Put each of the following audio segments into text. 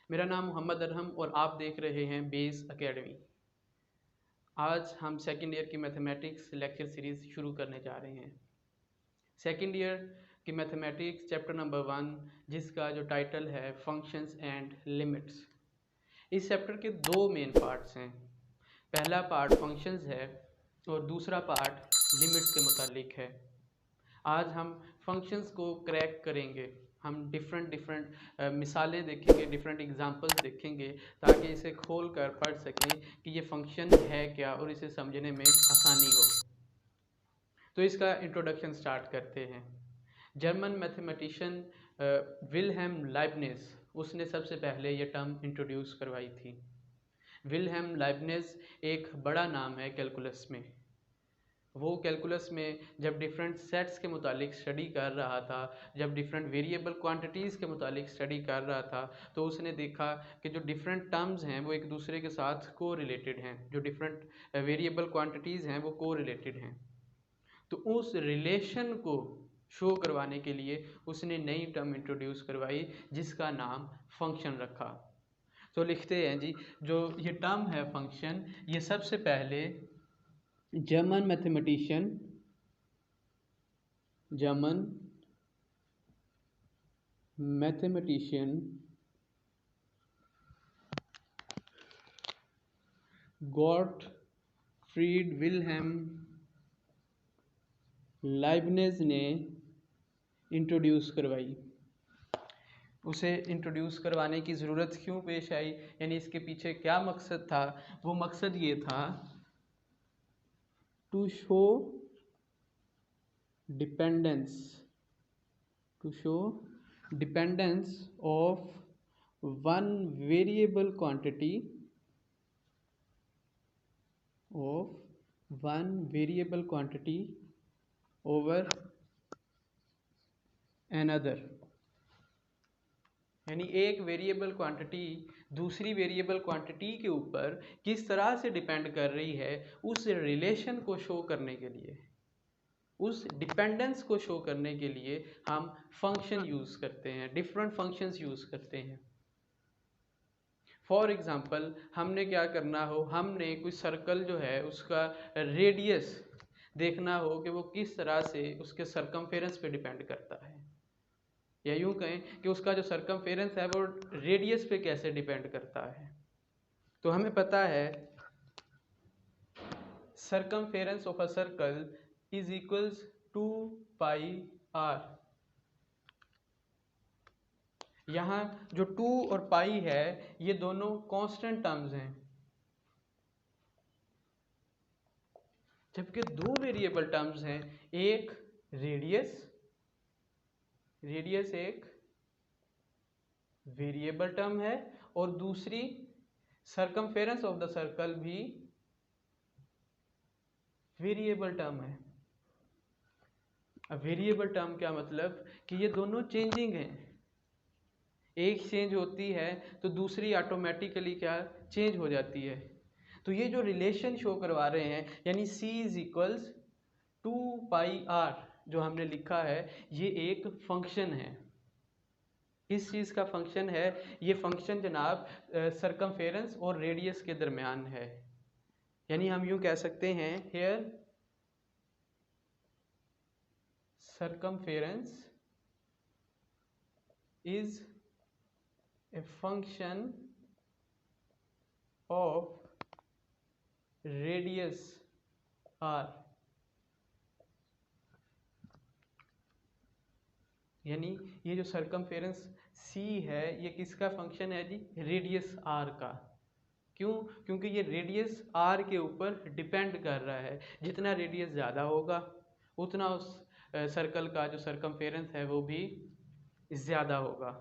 मेरा नाम मोहम्मद अरहम और आप देख रहे हैं बेस एकेडमी। आज हम सेकेंड ईयर की मैथमेटिक्स लेक्चर सीरीज़ शुरू करने जा रहे हैं। सेकेंड ईयर की मैथमेटिक्स चैप्टर नंबर 1, जिसका जो टाइटल है फंक्शंस एंड लिमिट्स। इस चैप्टर के दो मेन पार्ट्स हैं। पहला पार्ट फंक्शंस है और दूसरा पार्ट लिमिट्स के मुतालिक है। आज हम फंक्शंस को क्रैक करेंगे। हम डिफरेंट मिसालें देखेंगे, डिफरेंट एग्जांपल्स देखेंगे, ताकि इसे खोल कर पढ़ सकें कि ये फंक्शन है क्या और इसे समझने में आसानी हो। तो इसका इंट्रोडक्शन स्टार्ट करते हैं। जर्मन मैथमेटिशियन विल्हेम लाइबनिज, उसने सबसे पहले ये टर्म इंट्रोड्यूस करवाई थी। विल्हेम लाइबनिज एक बड़ा नाम है कैलकुलस में। वो कैलकुलस में जब डिफरेंट सेट्स के मुतालिक स्टडी कर रहा था, जब डिफरेंट वेरिएबल क्वांटिटीज़ के मुतालिक स्टडी कर रहा था, तो उसने देखा कि जो डिफरेंट टर्म्स हैं वो एक दूसरे के साथ को रिलेटेड हैं। जो डिफरेंट वेरिएबल क्वांटिटीज़ हैं वो को रिलेटेड हैं। तो उस रिलेशन को शो करवाने के लिए उसने नई टर्म इंट्रोड्यूस करवाई, जिसका नाम फंक्शन रखा। तो लिखते हैं जी, जो ये टर्म है फंक्शन, ये सबसे पहले German mathematician Gottfried Wilhelm Leibniz ने इंट्रोड्यूस करवाई। उसे इंट्रोड्यूस करवाने की ज़रूरत क्यों पेश आई, यानी इसके पीछे क्या मकसद था? वो मकसद ये था to show dependence of one variable quantity over another। यानी एक वेरिएबल क्वांटिटी दूसरी वेरिएबल क्वांटिटी के ऊपर किस तरह से डिपेंड कर रही है, उस रिलेशन को शो करने के लिए, उस डिपेंडेंस को शो करने के लिए हम फंक्शन यूज़ करते हैं, डिफरेंट फंक्शंस यूज़ करते हैं। फॉर एग्ज़ाम्पल, हमने क्या करना हो, हमने कोई सर्कल जो है उसका रेडियस देखना हो कि वो किस तरह से उसके सरकमफेरेंस पे डिपेंड करता है, या यूँ कहें कि उसका जो सरकमफेरेंस है वो रेडियस पे कैसे डिपेंड करता है। तो हमें पता है circumference of a circle is equals to pi R. यहाँ जो 2 और पाई है ये दोनों कांस्टेंट टर्म्स हैं, जबकि दो वेरिएबल टर्म्स हैं। एक रेडियस एक वेरिएबल टर्म है और दूसरी सरकमफेरेंस ऑफ द सर्कल भी वेरिएबल टर्म है। अब वेरिएबल टर्म क्या मतलब कि ये दोनों चेंजिंग हैं। एक चेंज होती है तो दूसरी ऑटोमेटिकली क्या चेंज हो जाती है। तो ये जो रिलेशन शो करवा रहे हैं, यानी C is equals to pi R, जो हमने लिखा है, ये एक फंक्शन है। किस चीज़ का फंक्शन है? ये फंक्शन जनाब सरकमफेरेंस और रेडियस के दरमियान है। यानी हम यूँ कह सकते हैं, hair circumference is a function of radius r। यानी ये जो सरकमफेरेंस c है ये किसका फंक्शन है जी? रेडियस r का। क्यों? क्योंकि ये रेडियस r के ऊपर डिपेंड कर रहा है। जितना रेडियस ज़्यादा होगा उतना उस सर्कल का जो सरकमफेरेंस है वो भी ज़्यादा होगा।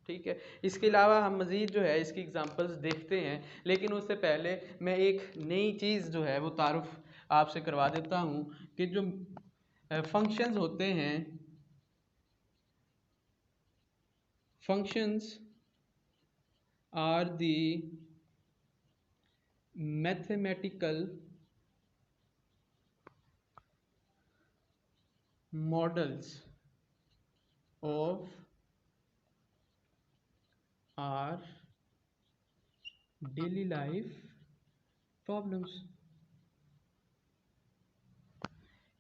ठीक है, इसके अलावा हम मज़ीद जो है इसकी एग्जांपल्स देखते हैं, लेकिन उससे पहले मैं एक नई चीज़ जो है वो तारुफ आपसे करवा देता हूँ कि जो फंक्शंस होते हैं, functions are the mathematical models of our daily life problems,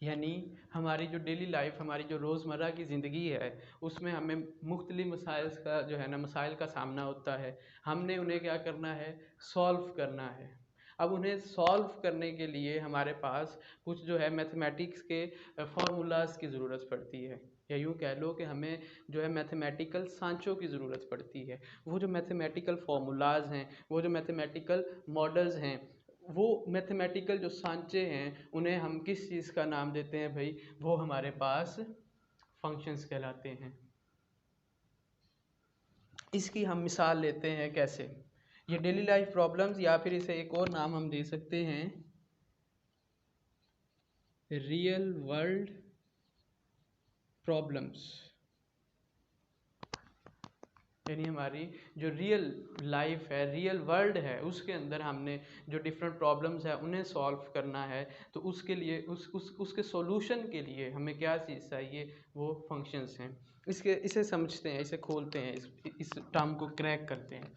यानी हमारी जो डेली लाइफ, हमारी जो रोज़मर्रा की ज़िंदगी है, उसमें हमें मुख्तलिफ मसाइल का जो है ना मसाइल का सामना होता है। हमने उन्हें क्या करना है, सॉल्व करना है। अब उन्हें सॉल्व करने के लिए हमारे पास कुछ जो है मैथमेटिक्स के फार्मूलाज़ की ज़रूरत पड़ती है, या यूँ कह लो कि हमें जो है मैथमेटिकल सांचों की ज़रूरत पड़ती है। वो जो मैथमेटिकल फार्मूलाज़ हैं, वो जो मैथमेटिकल मॉडल्स हैं, वो मैथमेटिकल जो सांचे हैं, उन्हें हम किस चीज़ का नाम देते हैं भाई? वो हमारे पास फंक्शंस कहलाते हैं। इसकी हम मिसाल लेते हैं कैसे, ये डेली लाइफ प्रॉब्लम्स, या फिर इसे एक और नाम हम दे सकते हैं रियल वर्ल्ड प्रॉब्लम्स। यानी हमारी जो रियल लाइफ है, रियल वर्ल्ड है, उसके अंदर हमने जो डिफरेंट प्रॉब्लम्स है उन्हें सॉल्व करना है, तो उसके लिए उसके सॉल्यूशन के लिए हमें क्या चीज़ चाहिए? वो फंक्शंस हैं। इसे समझते हैं, इसे खोलते हैं, इस टर्म को क्रैक करते हैं।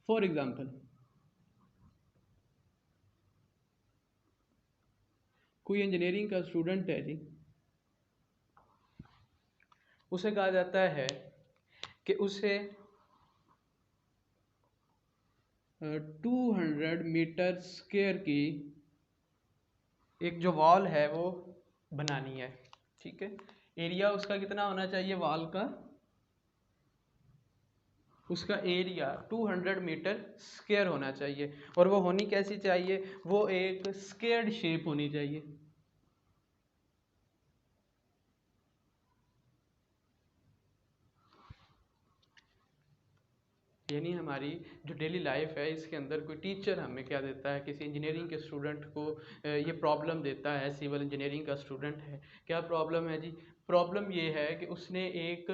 फॉर एग्जांपल, कोई इंजीनियरिंग का स्टूडेंट है जी, उसे कहा जाता है कि उसे 200 मीटर स्क्वायर की एक जो वॉल है वो बनानी है। ठीक है, एरिया उसका कितना होना चाहिए वॉल का? उसका एरिया 200 मीटर स्क्वायर होना चाहिए, और वो होनी कैसी चाहिए? वो एक स्क्वायर्ड शेप होनी चाहिए। यानी हमारी जो डेली लाइफ है, इसके अंदर कोई टीचर हमें क्या देता है, किसी इंजीनियरिंग के स्टूडेंट को ये प्रॉब्लम देता है, सिविल इंजीनियरिंग का स्टूडेंट है। क्या प्रॉब्लम है जी? प्रॉब्लम ये है कि उसने एक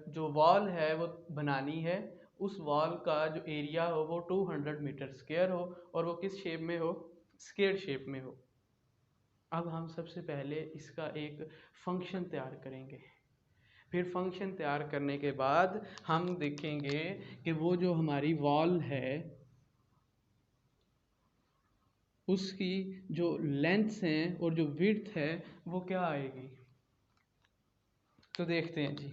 जो वॉल है वो बनानी है, उस वॉल का जो एरिया हो वो 200 मीटर स्क्वायर हो, और वो किस शेप में हो? स्क्वायर शेप में हो। अब हम सबसे पहले इसका एक फंक्शन तैयार करेंगे। फिर फंक्शन तैयार करने के बाद हम देखेंगे कि वो जो हमारी वॉल है उसकी जो लेंथ्स हैं और जो विड्थ है वो क्या आएगी। तो देखते हैं जी,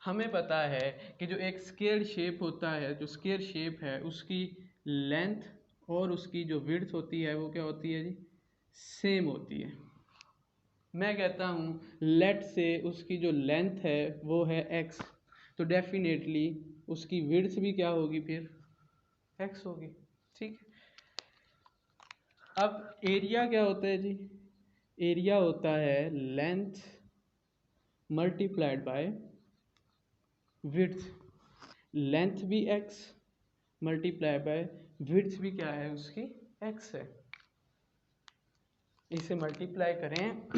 हमें पता है कि जो एक स्क्वायर शेप होता है, जो स्क्वायर शेप है उसकी लेंथ और उसकी जो विड्थ होती है वो क्या होती है जी? सेम होती है। मैं कहता हूँ लेट से उसकी जो लेंथ है वो है x, तो डेफिनेटली उसकी विड्थ भी क्या होगी? फिर x होगी। ठीक है, अब एरिया क्या होता है जी? एरिया होता है length multiplied by width. Length भी x मल्टीप्लाई बाय विड्थ भी क्या है? उसकी x है। इसे मल्टीप्लाई करें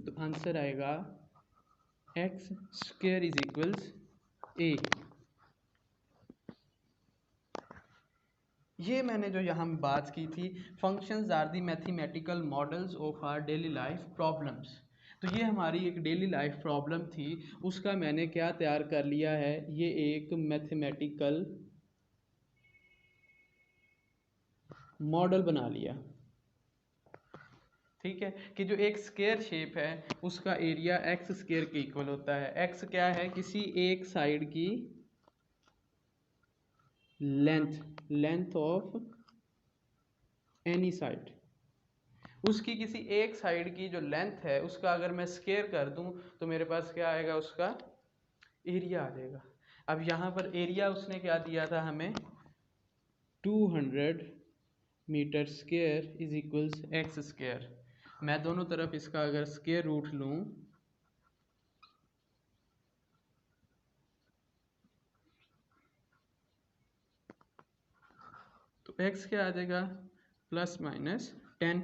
तो आंसर आएगा x square is equals a। ये मैंने जो यहाँ बात की थी, functions are the mathematical models of our daily life problems. तो ये हमारी एक डेली लाइफ प्रॉब्लम थी, उसका मैंने क्या तैयार कर लिया है? ये एक मैथमेटिकल मॉडल बना लिया। ठीक है, कि जो एक स्क्वायर शेप है उसका एरिया एक्स स्क्वायर के इक्वल होता है। एक्स क्या है? किसी एक साइड की लेंथ ऑफ एनी साइड। उसकी किसी एक साइड की जो लेंथ है उसका अगर मैं स्क्वायर कर दूं तो मेरे पास क्या आएगा? उसका एरिया आ जाएगा। अब यहाँ पर एरिया उसने क्या दिया था हमें? 200 metre square is equals X square. मैं दोनों तरफ इसका अगर स्क्वायर रूट लूं तो x क्या आ जाएगा? प्लस माइनस 10,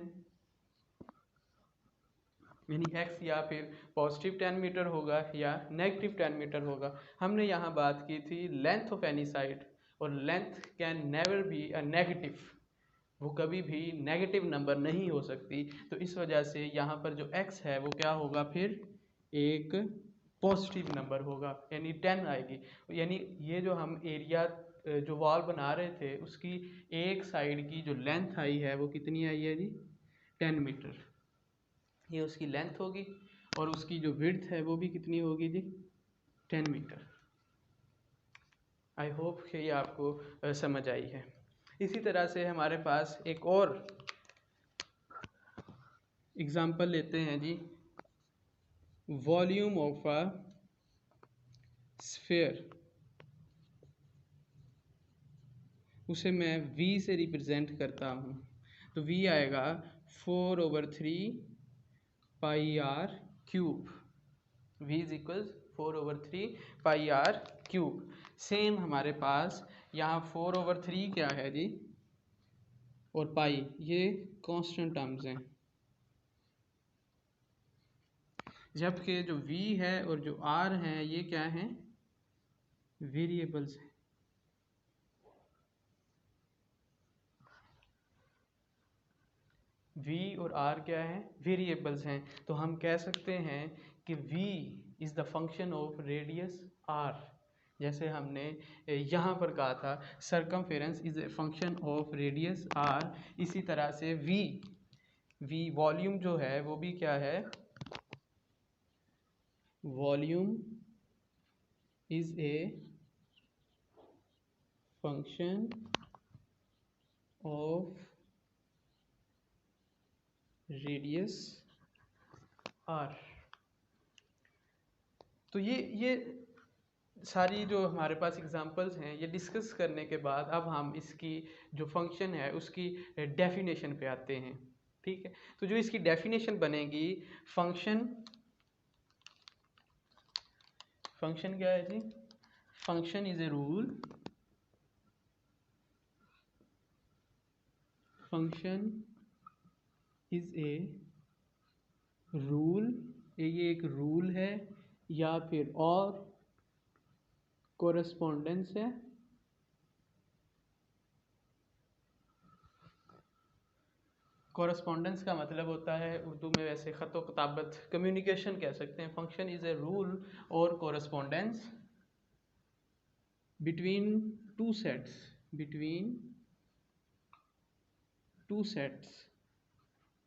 यानी x या फिर पॉजिटिव 10 मीटर होगा या नेगेटिव 10 मीटर होगा। हमने यहाँ बात की थी लेंथ ऑफ एनी साइड, और length can never be a negative, वो कभी भी नेगेटिव नंबर नहीं हो सकती। तो इस वजह से यहाँ पर जो x है वो क्या होगा? फिर एक पॉजिटिव नंबर होगा, यानी 10 आएगी। यानी ये जो हम एरिया जो वॉल बना रहे थे उसकी एक साइड की जो लेंथ आई है वो कितनी आई है जी 10 मीटर। ये उसकी लेंथ होगी और उसकी जो विड्थ है वो भी कितनी होगी जी 10 मीटर। आई होप कि ये आपको समझ आई है। इसी तरह से हमारे पास एक और एग्जांपल लेते हैं जी, वॉल्यूम ऑफ अ स्फीयर, उसे मैं v से रिप्रेजेंट करता हूँ। तो v आएगा 4/3 pi R cube. v is equal 4/3 pi R cube. Same हमारे पास यहाँ 4/3 क्या है जी और पाई, ये कांस्टेंट टर्म्स हैं, जबकि जो v है और जो r हैं ये क्या हैं वेरिएबल्स हैं। v और r क्या है वेरिएबल्स हैं। तो हम कह सकते हैं कि v is the function of radius r, जैसे हमने यहाँ पर कहा था circumference is a function of radius r। इसी तरह से v वॉल्यूम जो है वो भी क्या है, volume is a function of radius r। तो ये सारी जो हमारे पास एग्जांपल्स हैं ये डिस्कस करने के बाद अब हम इसकी जो फंक्शन है उसकी डेफिनेशन पे आते हैं। ठीक है, तो जो इसकी डेफिनेशन बनेगी, फंक्शन क्या है जी, function is a rule, function is a rule, ये एक रूल है या फिर और कोरेस्पोंडेंस है, कोरेस्पोंडेंस का मतलब होता है उर्दू में वैसे ख़त व किताबत कम्युनिकेशन कह सकते हैं। फंक्शन इज़ ए रूल और correspondence between two sets, between two sets,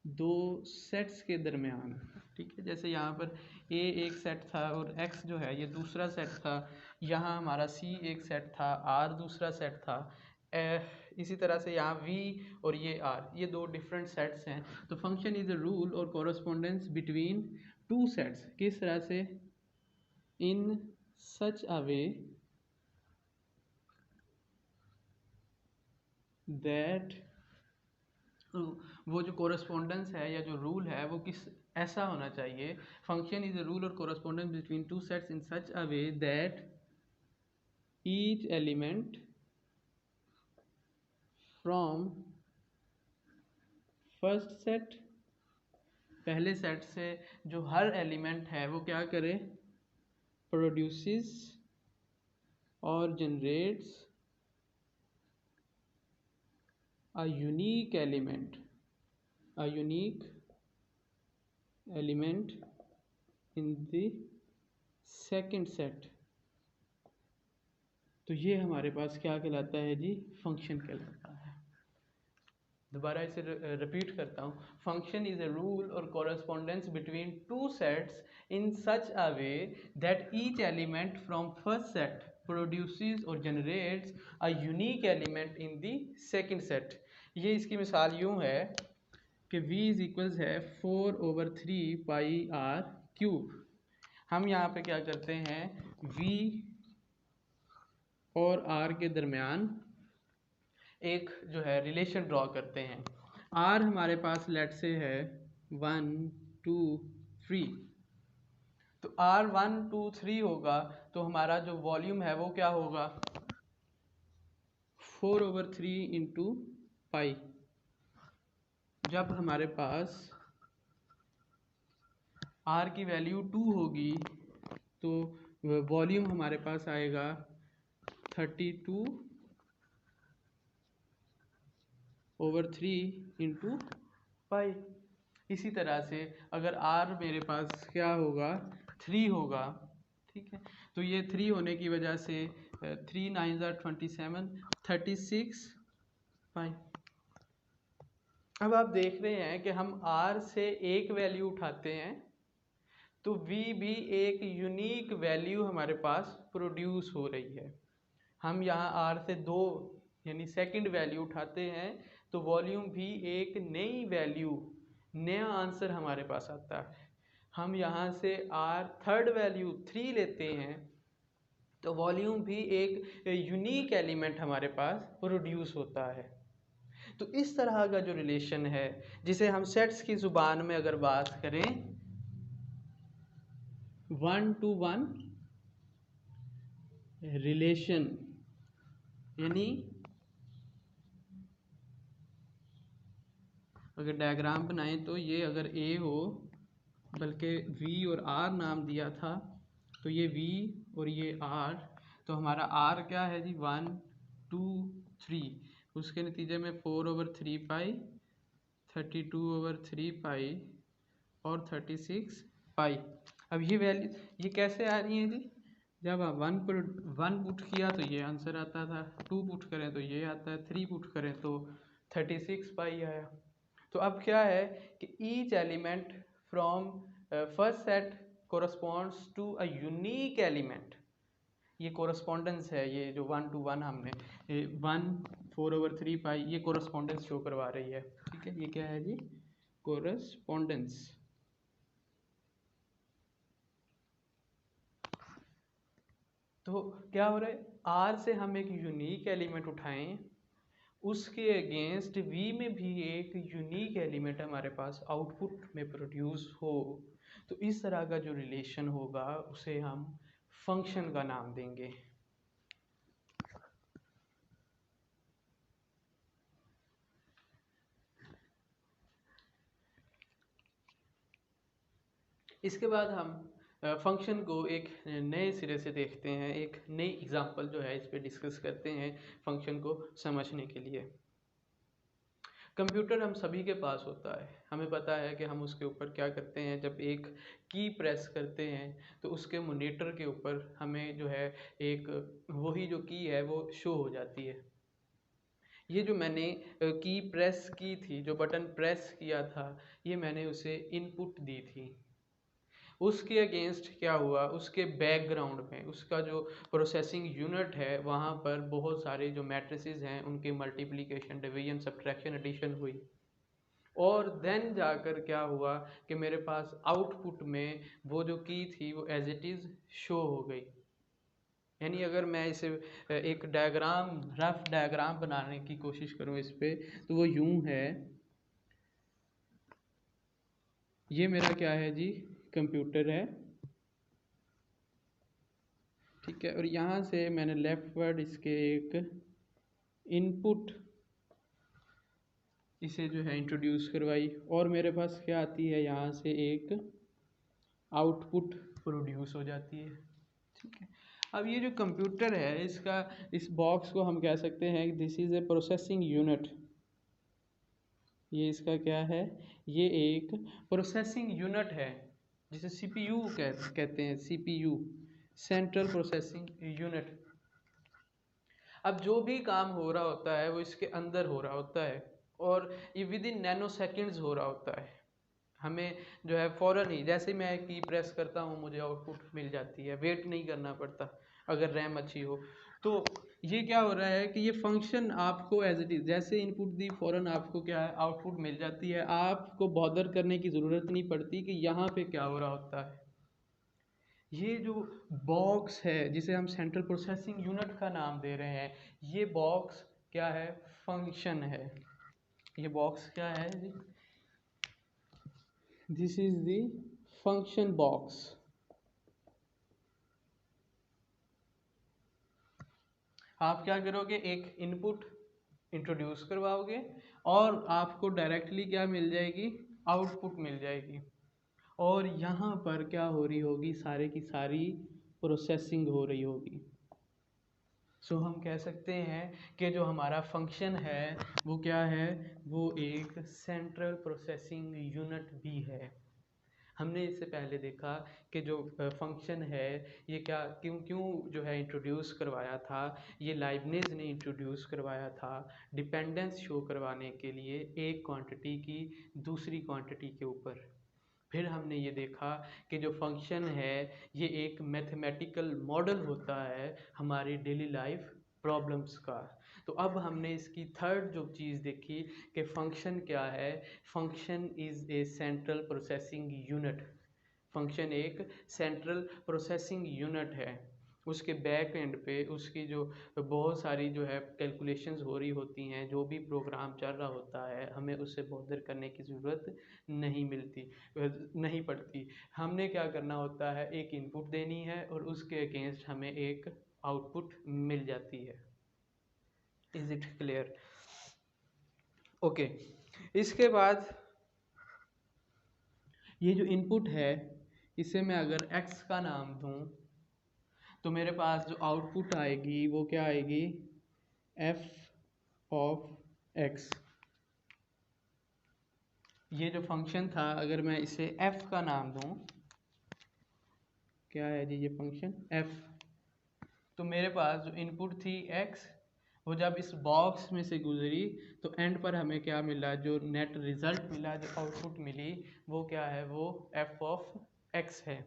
दो सेट्स के दरमियान। ठीक है, जैसे यहाँ पर a एक सेट था और x जो है ये दूसरा सेट था, यहाँ हमारा c एक सेट था, r दूसरा सेट था, इसी तरह से यहाँ v और ये r, ये दो डिफरेंट सेट्स हैं। तो फंक्शन इज अ रूल और कोरेस्पोंडेंस बिटवीन टू सेट्स, किस तरह से, इन सच अ वे दैट, वो जो कोरेस्पोंडेंस है या जो रूल है वो किस ऐसा होना चाहिए, फंक्शन इज अ रूल और correspondence between two sets in such a way that each element from first set, पहले सेट से जो हर एलिमेंट है वो क्या करे, प्रोड्यूसेस और generates a unique element in the second set। तो ये हमारे पास क्या कहलाता है जी, फंक्शन कहलाता है। दोबारा इसे रिपीट करता हूँ, फंक्शन इज ए रूल और correspondence between two sets in such a way that each element from first set produces और generates a unique element in the second set. ये इसकी मिसाल यूँ है कि v इज इक्वल्स है 4/3 पाई आर क्यूब। हम यहाँ पे क्या करते हैं, v और r के दरमियान एक जो है रिलेशन ड्रॉ करते हैं। r हमारे पास लेट से है 1 2 3, तो r 1 2 3 होगा तो हमारा जो वॉल्यूम है वो क्या होगा, 4/3 इंटू पाई। जब हमारे पास r की वैल्यू 2 होगी तो वॉल्यूम हमारे पास आएगा 32/3 इंटू पाई। इसी तरह से अगर r मेरे पास क्या होगा 3 होगा, ठीक है, तो ये 3 होने की वजह से 3 9 27, 36 पाई। अब आप देख रहे हैं कि हम R से एक वैल्यू उठाते हैं तो V भी एक यूनिक वैल्यू हमारे पास प्रोड्यूस हो रही है। हम यहाँ R से दो यानी सेकंड वैल्यू उठाते हैं तो वॉल्यूम भी एक नई वैल्यू, नया आंसर हमारे पास आता है। हम यहाँ से R थर्ड वैल्यू 3 लेते हैं तो वॉल्यूम भी एक यूनिक एलिमेंट हमारे पास प्रोड्यूस होता है। तो इस तरह का जो रिलेशन है, जिसे हम सेट्स की ज़ुबान में अगर बात करें, 1-to-1 रिलेशन, यानी अगर डायग्राम बनाएं तो ये अगर A हो, बल्कि V और R नाम दिया था, तो ये V और ये R, तो हमारा R क्या है जी 1 2 3, उसके नतीजे में 4/3 पाई, 32/3 पाई और 36 पाई। अब ये वैल्यू ये कैसे आ रही है जी? जब आप 1 पुट किया तो ये आंसर आता था, 2 पुट करें तो ये आता है, 3 पुट करें तो 36 पाई आया। तो अब क्या है कि each element from first set corresponds to a unique element. ये कोरस्पॉन्डेंस है, ये जो 1-to-1 हमने 1 4/3 पाई, ये कोरस्पॉन्डेंस शो करवा रही है। ठीक है, ये क्या है जी? कोरस्पॉन्डेंस। तो क्या हो रहा है, R से हम एक यूनिक एलिमेंट उठाएं, उसके अगेंस्ट V में भी एक यूनिक एलिमेंट हमारे पास आउटपुट में प्रोड्यूस हो, तो इस तरह का जो रिलेशन होगा उसे हम फंक्शन का नाम देंगे। इसके बाद हम फंक्शन को एक नए सिरे से देखते हैं, एक नई एग्जांपल जो है इस पे डिस्कस करते हैं फंक्शन को समझने के लिए। कंप्यूटर हम सभी के पास होता है, हमें पता है कि हम उसके ऊपर क्या करते हैं। जब एक की प्रेस करते हैं तो उसके मॉनिटर के ऊपर हमें जो है एक वही जो की है वो शो हो जाती है। ये जो मैंने की प्रेस की थी, जो बटन प्रेस किया था, ये मैंने उसे इनपुट दी थी। उसके अगेंस्ट क्या हुआ, उसके बैकग्राउंड में उसका जो प्रोसेसिंग यूनिट है वहाँ पर बहुत सारे जो मैट्रिसेस हैं उनके मल्टीप्लिकेशन, डिवीजन, सब्ट्रैक्शन, एडिशन हुई, और देन जाकर क्या हुआ कि मेरे पास आउटपुट में वो जो की थी वो एज इट इज़ शो हो गई। यानी अगर मैं इसे एक डायग्राम, रफ डायग्राम बनाने की कोशिश करूँ इस पे, तो वो यूं है, ये मेरा क्या है जी, कंप्यूटर है, ठीक है, और यहाँ से मैंने लेफ्ट वर्ड इसके एक इनपुट इसे जो है इंट्रोड्यूस करवाई, और मेरे पास क्या आती है, यहाँ से एक आउटपुट प्रोड्यूस हो जाती है। ठीक है, अब ये जो कंप्यूटर है, इसका इस बॉक्स को हम कह सकते हैं this is a processing unit. ये इसका क्या है, ये एक प्रोसेसिंग यूनिट है, जिसे सीपीयू कहते हैं, सीपीयू, सेंट्रल प्रोसेसिंग यूनिट। अब जो भी काम हो रहा होता है वो इसके अंदर हो रहा होता है, और ये विद इन नैनो सेकेंड्स हो रहा होता है। हमें जो है फ़ौरन ही, जैसे मैं की प्रेस करता हूँ मुझे आउटपुट मिल जाती है, वेट नहीं करना पड़ता अगर रैम अच्छी हो। तो ये क्या हो रहा है कि ये फंक्शन आपको एज इट इज़, जैसे इनपुट दी फ़ौरन आपको क्या है, आउटपुट मिल जाती है। आपको बॉदर करने की ज़रूरत नहीं पड़ती कि यहाँ पे क्या हो रहा होता है। ये जो बॉक्स है जिसे हम सेंट्रल प्रोसेसिंग यूनिट का नाम दे रहे हैं, ये बॉक्स क्या है, फंक्शन है। ये बॉक्स क्या है जी, this is the function box. आप क्या करोगे, एक इनपुट इंट्रोड्यूस करवाओगे और आपको डायरेक्टली क्या मिल जाएगी, आउटपुट मिल जाएगी, और यहाँ पर क्या हो रही होगी, सारे की सारी प्रोसेसिंग हो रही होगी। सो हम कह सकते हैं कि जो हमारा फंक्शन है वो क्या है, वो एक सेंट्रल प्रोसेसिंग यूनिट भी है। हमने इससे पहले देखा कि जो फंक्शन है ये क्या क्यों क्यों जो है इंट्रोड्यूस करवाया था। ये लाइबनिज ने इंट्रोड्यूस करवाया था डिपेंडेंस शो करवाने के लिए एक क्वांटिटी की दूसरी क्वांटिटी के ऊपर। फिर हमने ये देखा कि जो फंक्शन है ये एक मैथमेटिकल मॉडल होता है हमारी डेली लाइफ प्रॉब्लम्स का। तो अब हमने इसकी थर्ड जो चीज़ देखी कि फंक्शन क्या है। Function is a central processing unit. Function एक सेंट्रल प्रोसेसिंग यूनिट है। उसके बैक एंड पे उसकी जो बहुत सारी जो है कैलकुलेशंस हो रही होती हैं, जो भी प्रोग्राम चल रहा होता है हमें उससे बॉदर करने की ज़रूरत नहीं पड़ती। हमने क्या करना होता है, एक इनपुट देनी है और उसके अगेंस्ट हमें एक आउटपुट मिल जाती है। Is it clear? ओके, इसके बाद ये जो इनपुट है इसे मैं अगर x का नाम दूं तो मेरे पास जो आउटपुट आएगी वो क्या आएगी, f ऑफ x। ये जो फंक्शन था अगर मैं इसे f का नाम दूं, क्या है जी ये फंक्शन f, तो मेरे पास जो इनपुट थी x वो जब इस बॉक्स में से गुजरी तो एंड पर हमें क्या मिला, जो नेट रिजल्ट मिला, जो आउटपुट मिली वो क्या है, वो f ऑफ x है।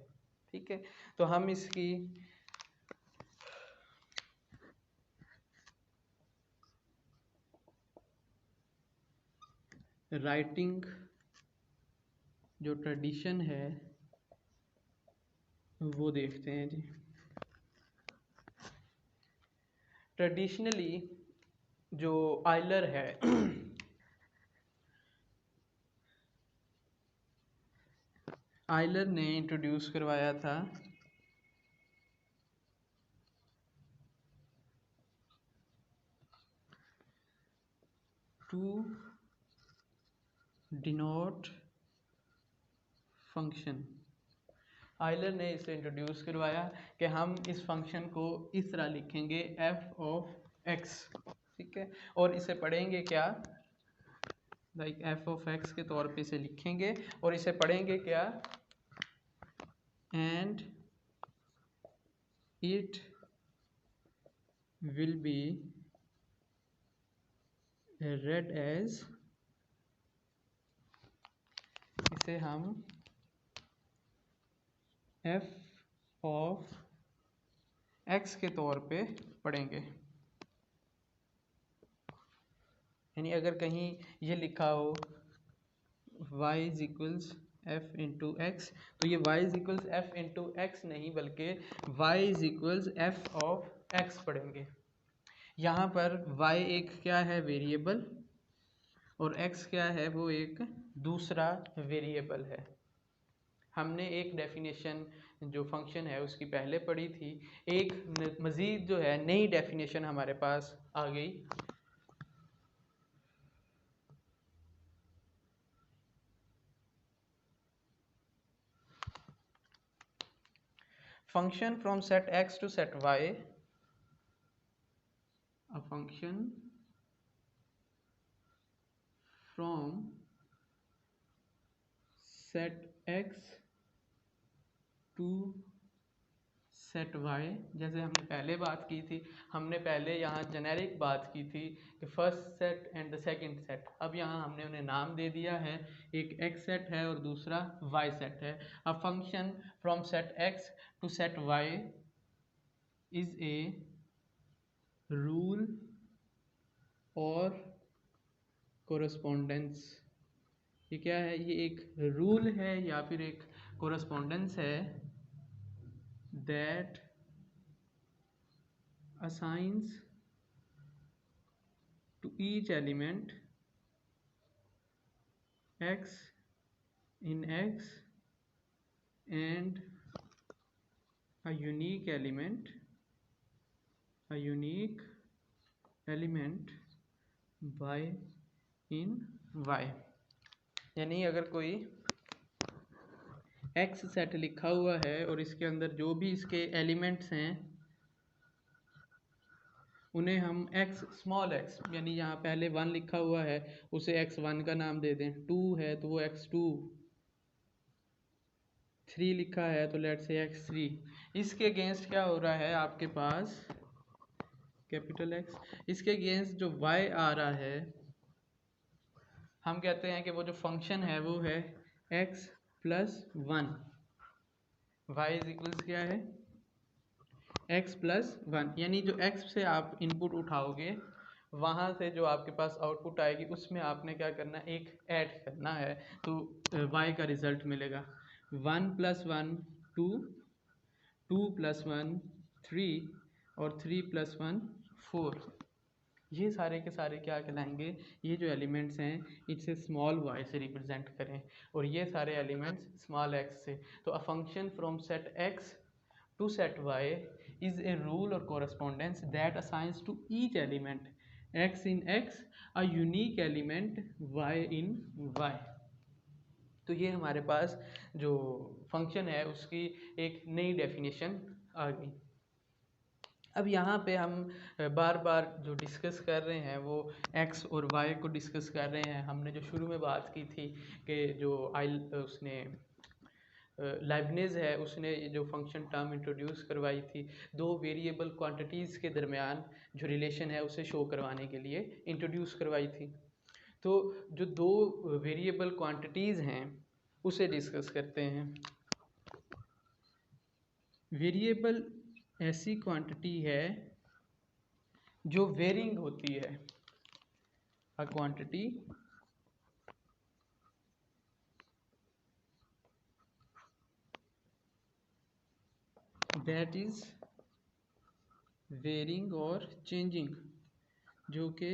ठीक है, तो हम इसकी राइटिंग जो ट्रेडिशन है वो देखते हैं जी। ट्रेडिशनली जो आइलर है आइलर ने इंट्रोड्यूस करवाया था टू डिनोट फंक्शन। आइलर ने इसे इंट्रोड्यूस करवाया कि हम इस फंक्शन को इस तरह लिखेंगे f ऑफ x। ठीक है, और इसे पढ़ेंगे क्या, लाइक f ऑफ x के तौर पे इसे लिखेंगे और इसे पढ़ेंगे क्या, and it will be read as, इसे हम f ऑफ x के तौर पे पढ़ेंगे। यानी अगर कहीं ये लिखा हो y is equals F into x, तो ये y is equals F into x नहीं बल्कि y is equals F of x पढ़ेंगे। यहाँ पर y एक क्या है, वेरिएबल, और x क्या है, वो एक दूसरा वेरिएबल है। हमने एक डेफिनेशन जो फंक्शन है उसकी पहले पढ़ी थी, एक मज़ीद जो है नई डेफिनेशन हमारे पास आ गई। Function from set x to set y, a function from set x to set y। जैसे हमने पहले बात की थी, हमने पहले यहाँ जेनेरिक बात की थी कि first set and the second set. अब यहाँ हमने उन्हें नाम दे दिया है, एक x सेट है और दूसरा y सेट है। A function from set x to set y is a rule और कोरस्पोंडेंस। ये क्या है, ये एक रूल है या फिर एक कोरस्पोंडेंस है that assigns to each element x in x and a unique element y in y। यानी अगर कोई x सेट लिखा हुआ है और इसके अंदर जो भी इसके एलिमेंट्स हैं उन्हें हम x स्मॉल x, यानी यहाँ पहले 1 लिखा हुआ है उसे x1 का नाम दे दें, 2 है तो वो x2, 3 लिखा है तो लेट्स से x3, इसके अगेंस्ट क्या हो रहा है आपके पास कैपिटल X, इसके अगेंस्ट जो y आ रहा है हम कहते हैं कि वो जो फंक्शन है वो है x plus 1, y is equals क्या है x प्लस 1, यानी जो x से आप इनपुट उठाओगे वहाँ से जो आपके पास आउटपुट आएगी उसमें आपने क्या करना है, एक ऐड करना है, तो y का रिजल्ट मिलेगा 1 प्लस 1 2, 2 प्लस 1 3 और 3 प्लस 1 4। ये सारे के सारे क्या कहलाएंगे, ये जो एलिमेंट्स हैं इसे स्मॉल y से रिप्रेजेंट करें और ये सारे एलिमेंट्स स्मॉल x से। तो अ function from set x to set y is a rule or correspondence that assigns to each element x in x a unique element y in y। तो ये हमारे पास जो फंक्शन है उसकी एक नई डेफिनेशन आ गई। अब यहाँ पे हम बार बार जो डिस्कस कर रहे हैं वो x और y को डिस्कस कर रहे हैं। हमने जो शुरू में बात की थी कि जो उसने लाइबनिज है उसने जो फंक्शन टर्म इंट्रोड्यूस करवाई थी, दो वेरिएबल क्वांटिटीज़ के दरमियान जो रिलेशन है उसे शो करवाने के लिए इंट्रोड्यूस करवाई थी। तो जो दो वेरिएबल क्वांटिटीज़ हैं उसे डिस्कस करते हैं। वेरिएबल ऐसी क्वांटिटी है जो वेरिंग होती है, a quantity that is varying और चेंजिंग, जो कि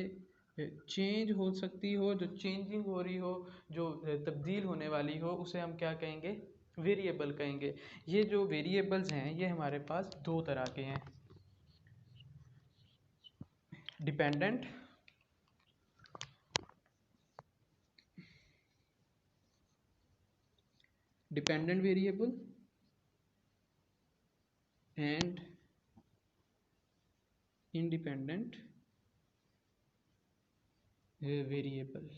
चेंज हो सकती हो, जो चेंजिंग हो रही हो, जो तब्दील होने वाली हो, उसे हम क्या कहेंगे, वेरिएबल कहेंगे। ये जो वेरिएबल्स हैं ये हमारे पास दो तरह के हैं, dependent variable and independent variable.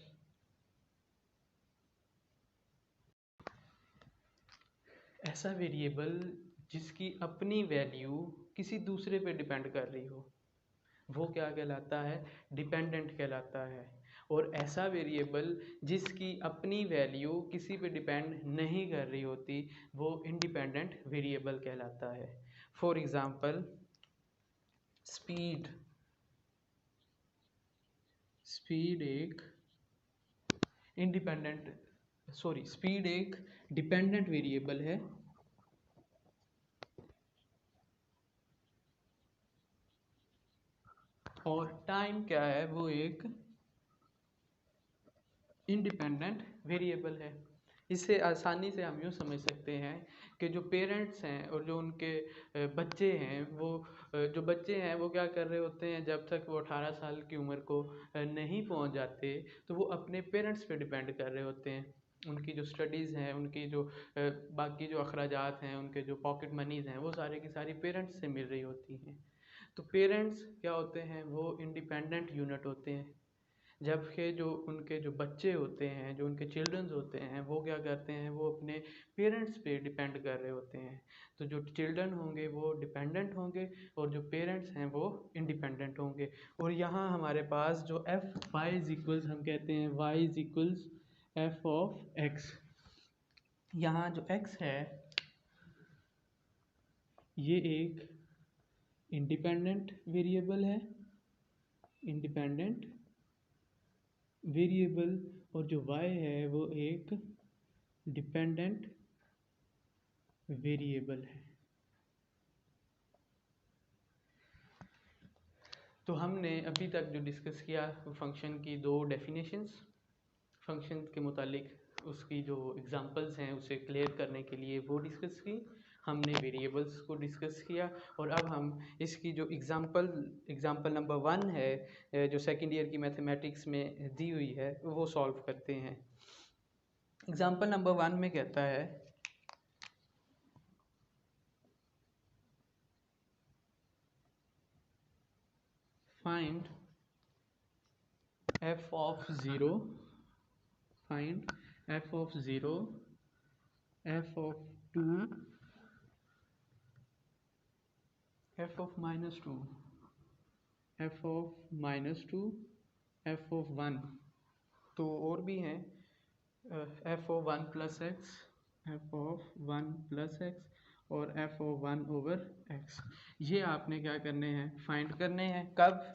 ऐसा वेरिएबल जिसकी अपनी वैल्यू किसी दूसरे पे डिपेंड कर रही हो वो क्या कहलाता है, डिपेंडेंट कहलाता है। और ऐसा वेरिएबल जिसकी अपनी वैल्यू किसी पे डिपेंड नहीं कर रही होती वो इंडिपेंडेंट वेरिएबल कहलाता है। फॉर एग्जांपल स्पीड, स्पीड एक स्पीड एक डिपेंडेंट वेरिएबल है और टाइम क्या है, वो एक इंडिपेंडेंट वेरिएबल है। इसे आसानी से हम यूँ समझ सकते हैं कि जो पेरेंट्स हैं और जो उनके बच्चे हैं वो जो बच्चे हैं वो क्या कर रहे होते हैं, जब तक वो 18 साल की उम्र को नहीं पहुंच जाते तो वो अपने पेरेंट्स पे डिपेंड कर रहे होते हैं। उनकी जो स्टडीज़ हैं, उनकी जो बाकी जो अखराजात हैं, उनके जो पॉकेट मनीज़ हैं वो सारी की सारी पेरेंट्स से मिल रही होती हैं। तो पेरेंट्स क्या होते हैं, वो इंडिपेंडेंट यूनिट होते हैं, जबकि जो उनके जो बच्चे होते हैं, जो उनके चिल्ड्रंस होते हैं, वो क्या करते हैं, वो अपने पेरेंट्स पे डिपेंड कर रहे होते हैं। तो जो चिल्ड्रन होंगे वो डिपेंडेंट होंगे और जो पेरेंट्स हैं वो इंडिपेंडेंट होंगे। और यहाँ हमारे पास जो एफ वाई इज इक्वल्स, हम कहते हैं Y is equals F of X, यहाँ जो एक्स है ये एक इंडिपेंडेंट वेरिएबल है, इंडिपेंडेंट वेरिएबल, और जो y है वो एक डिपेंडेंट वेरिएबल है। तो हमने अभी तक जो डिस्कस किया फंक्शन की दो डेफिनेशंस, फंक्शन के मुतालिक उसकी जो एग्जांपल्स हैं उसे क्लियर करने के लिए वो डिस्कस की, हमने वेरिएबल्स को डिस्कस किया। और अब हम इसकी जो एग्जांपल नंबर 1 है जो सेकेंड ईयर की मैथमेटिक्स में दी हुई है वो सॉल्व करते हैं। एग्जांपल नंबर 1 में कहता है find f of 0, find f of 0, f of two F of minus two, F of minus two, F of one, तो और भी हैं, F of one plus X, F of one plus X और F of one over X. ये आपने क्या करने हैं, फाइंड करने हैं। कब?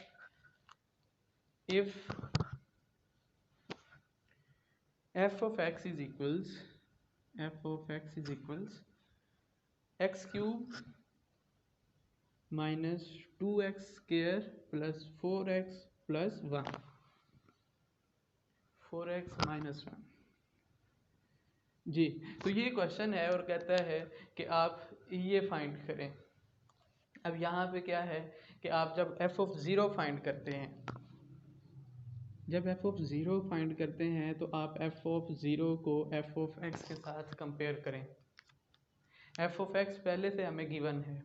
If F of X is equals, F of X is equals X cube minus 2x square plus 4x plus 1, 4x minus 1। जी, तो ये क्वेश्चन है और कहता है कि आप ये फाइंड करें। अब यहाँ पे क्या है कि आप जब एफ ऑफ ज़ीरो फाइंड करते हैं, जब एफ ऑफ ज़ीरो फाइंड करते हैं तो आप एफ ऑफ ज़ीरो को एफ ऑफ एक्स के साथ कंपेयर करें। एफ ऑफ एक्स पहले से हमें गिवन है,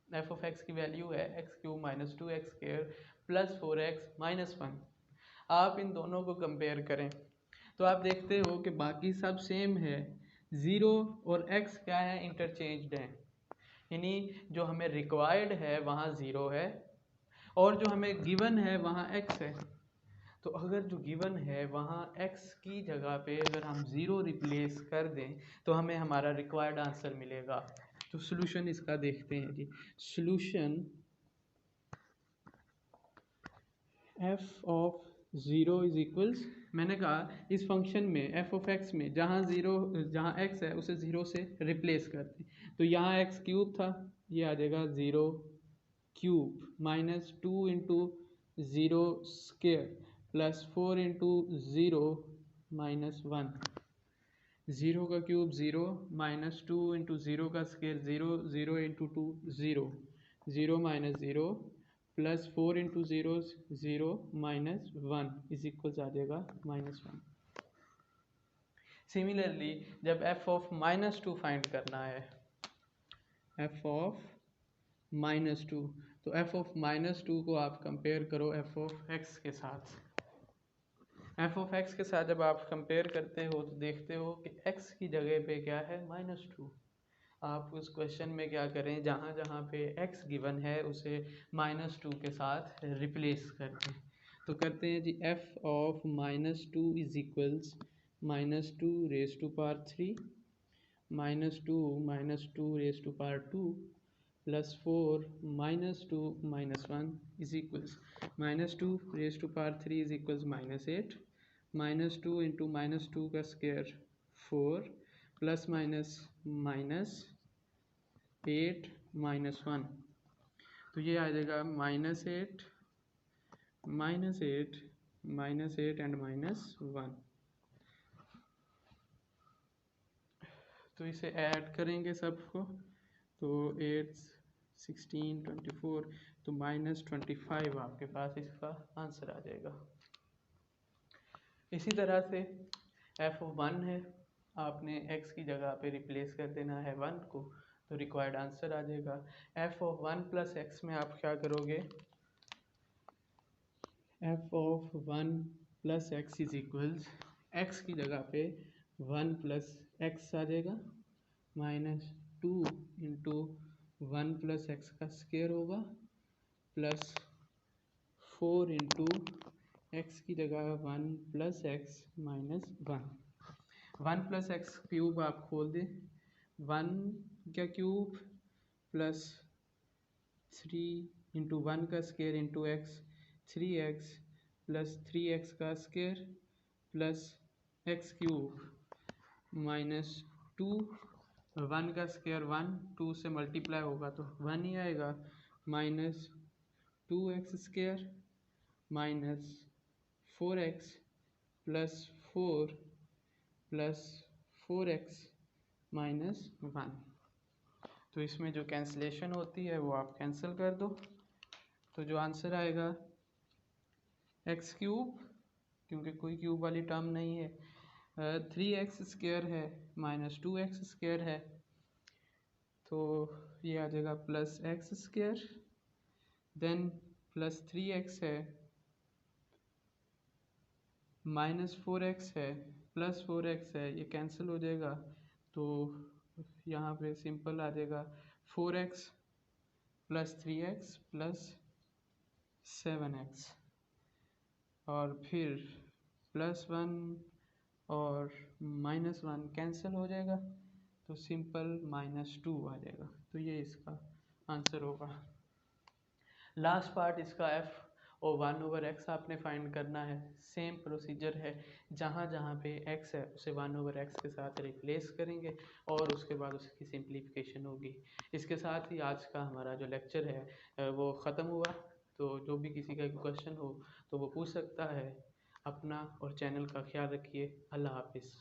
एफ ऑफ एक्स की वैल्यू है x cube minus 2x square plus 4x minus 1। आप इन दोनों को कंपेयर करें तो आप देखते हो कि बाकी सब सेम है, ज़ीरो और x क्या है, इंटरचेंज्ड है, यानी जो हमें रिक्वायर्ड है वहाँ ज़ीरो है और जो हमें गिवन है वहाँ x है। तो अगर जो गिवन है वहाँ x की जगह पे अगर हम ज़ीरो रिप्लेस कर दें तो हमें हमारा रिक्वायर्ड आंसर मिलेगा। तो सॉल्यूशन इसका देखते हैं जी। Solution f of zero is equals, मैंने कहा इस फंक्शन में f ऑफ x में जहाँ x है उसे ज़ीरो से रिप्लेस कर दें। तो यहाँ x क्यूब था, ये आ जाएगा zero cube minus 2 into zero square plus 4 into zero minus 1। Zero का cube zero minus 2 into zero का square zero, zero into two zero, zero minus zero plus 4 into zero zero minus 1 is equals आ जाएगा minus 1। Similarly जब F of minus two find करना है, F of minus two, तो F of minus two को आप compare करो F of x के साथ। एफ ऑफ एक्स के साथ जब आप कंपेयर करते हो तो देखते हो कि एक्स की जगह पे क्या है, माइनस टू। आप उस क्वेश्चन में क्या करें, जहाँ जहाँ पे x गिवन है उसे माइनस टू के साथ रिप्लेस कर दें। तो करते हैं जी, f of minus two is equals minus two raise to power three minus two raise to power two plus 4 minus two minus 1 is equals minus two raise to power three is equals minus 8, minus two into minus two का square 4 plus minus minus 8 minus 1। तो ये आ जाएगा minus 8 minus 8 minus 8 and minus 1। तो इसे add करेंगे सबको, तो 8 16 24, तो माइनस 25 आपके पास इसका आंसर आ जाएगा। इसी तरह से एफ ऑफ वन है, आपने एक्स की जगह पे रिप्लेस कर देना है वन को, तो रिक्वायर्ड आंसर आ जाएगा। F of one plus X में आप क्या करोगे, F of one plus X is equals X की जगह पे वन प्लस एक्स आ जाएगा minus two into one plus X का स्क्वायर होगा प्लस 4 इंटू एक्स की जगह one plus X minus 1। One plus X cube आप खोल दें, वन का cube plus three into one का square into X, 3x plus 3x का square plus X cube minus 2, one का स्क्वायर 1, 2 से मल्टीप्लाई होगा तो 1 ही आएगा, minus 2x square minus 4x plus 4 plus 4x minus 1। तो इसमें जो कैंसिलेशन होती है वो आप कैंसिल कर दो, तो जो आंसर आएगा एक्स क्यूब, क्योंकि कोई क्यूब वाली टर्म नहीं है, 3x स्क्वायर है माइनस 2x स्क्वायर है, तो ये आ जाएगा plus X square, then plus 3x है माइनस 4x है प्लस 4x है, ये कैंसिल हो जाएगा, तो यहाँ पे सिंपल आ जाएगा 4x plus 3x plus 7x, और फिर +1 और -1 कैंसिल हो जाएगा, तो सिंपल -2 आ जाएगा। तो ये इसका आंसर होगा। लास्ट पार्ट इसका f और 1/x आपने फाइंड करना है। सेम प्रोसीजर है, जहाँ जहाँ पे x है उसे 1/x के साथ रिप्लेस करेंगे और उसके बाद उसकी सिंप्लीफिकेशन होगी। इसके साथ ही आज का हमारा जो लेक्चर है वो ख़त्म हुआ। तो जो भी किसी का क्वेश्चन हो तो वो पूछ सकता है। अपना और चैनल का ख्याल रखिए। अल्लाह हाफिज़।